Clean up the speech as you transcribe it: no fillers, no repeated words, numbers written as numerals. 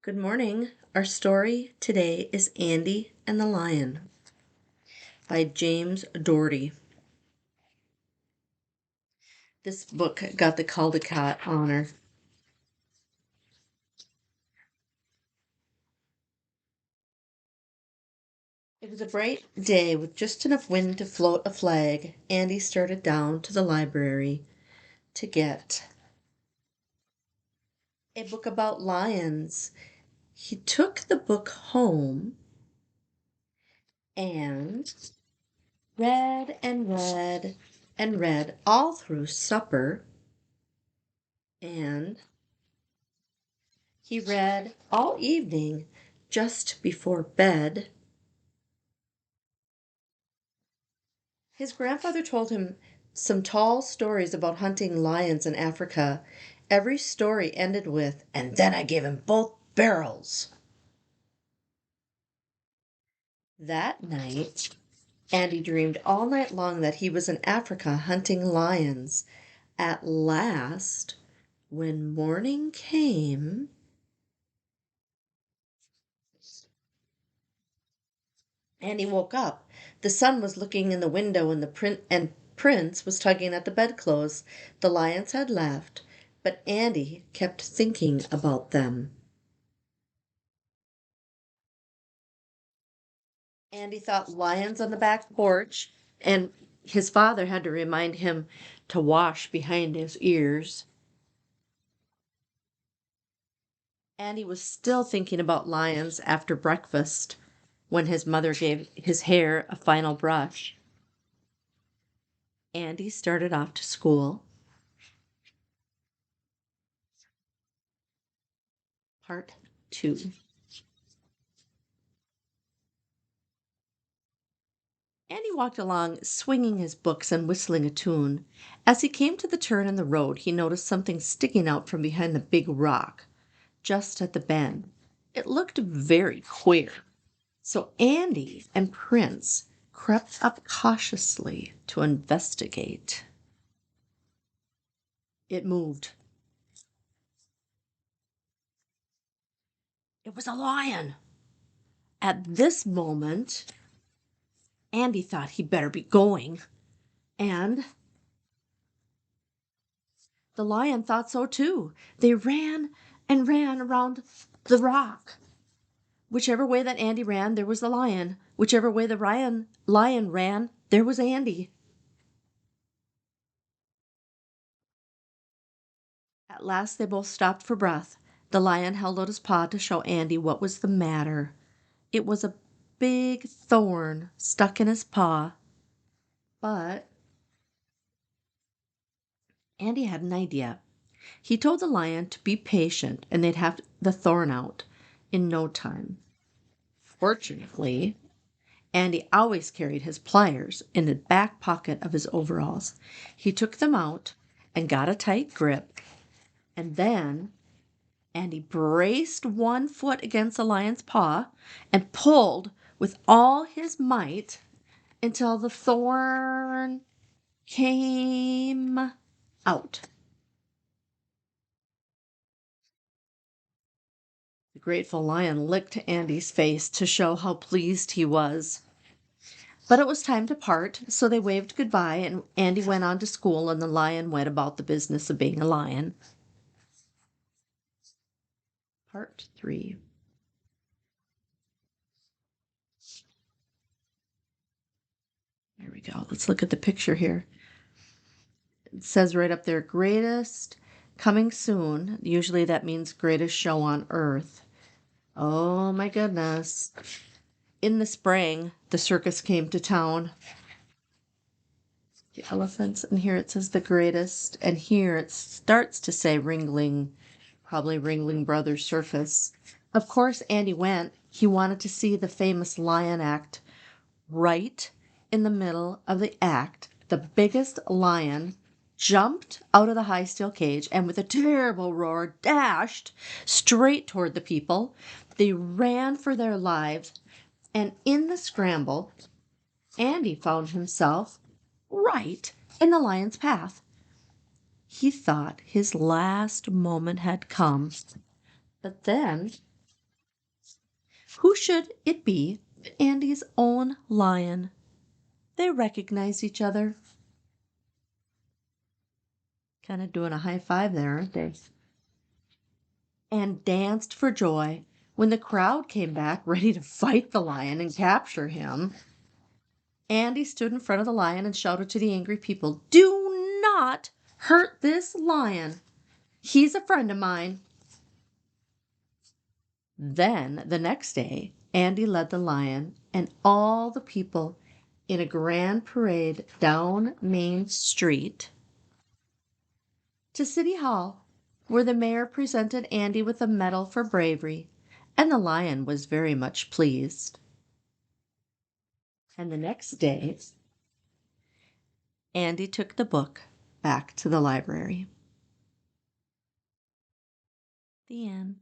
Good morning. Our story today is Andy and the Lion by James Doherty. This book got the Caldecott honor. It was a bright day with just enough wind to float a flag. Andy started down to the library to get a book about lions. He took the book home and read and read and read all through supper, and he read all evening just before bed. His grandfather told him some tall stories about hunting lions in Africa. Every story ended with, "And then I gave him both barrels." That night, Andy dreamed all night long that he was in Africa hunting lions. At last, when morning came, Andy woke up. The sun was looking in the window, and Prince was tugging at the bedclothes. The lions had left, but Andy kept thinking about them. Andy thought lions on the back porch, and his father had to remind him to wash behind his ears. Andy was still thinking about lions after breakfast when his mother gave his hair a final brush. Andy started off to school. Part 2. Andy walked along, swinging his books and whistling a tune. As he came to the turn in the road, he noticed something sticking out from behind the big rock, just at the bend. It looked very queer. So Andy and Prince crept up cautiously to investigate. It moved. It was a lion. At this moment, Andy thought he'd better be going, and the lion thought so too. They ran and ran around the rock. Whichever way that Andy ran, there was the lion. Whichever way the lion ran, there was Andy. At last they both stopped for breath. The lion held out his paw to show Andy what was the matter. It was a big thorn stuck in his paw. But Andy had an idea. He told the lion to be patient and they'd have the thorn out in no time. Fortunately, Andy always carried his pliers in the back pocket of his overalls. He took them out and got a tight grip, and then Andy braced one foot against the lion's paw and pulled with all his might until the thorn came out. The grateful lion licked Andy's face to show how pleased he was. But it was time to part, so they waved goodbye, and Andy went on to school, and the lion went about the business of being a lion. Part 3. There we go. Let's look at the picture here. It says right up there, greatest coming soon. Usually that means greatest show on earth. Oh my goodness. In the spring, the circus came to town. The elephants, and here it says the greatest, and here it starts to say Ringling, probably Ringling Brothers Circus. Of course, Andy went. He wanted to see the famous lion act. Right in the middle of the act, the biggest lion jumped out of the high steel cage and with a terrible roar dashed straight toward the people. They ran for their lives, and in the scramble, Andy found himself right in the lion's path. He thought his last moment had come. But then, who should it be but Andy's own lion? They recognized each other. Kind of doing a high five there, aren't they? And danced for joy. When the crowd came back ready to fight the lion and capture him, Andy stood in front of the lion and shouted to the angry people, "Do not hurt this lion. He's a friend of mine." Then, the next day, Andy led the lion and all the people in a grand parade down Main Street to City Hall, where the mayor presented Andy with a medal for bravery, and the lion was very much pleased. And the next day, Andy took the book back to the library. The end.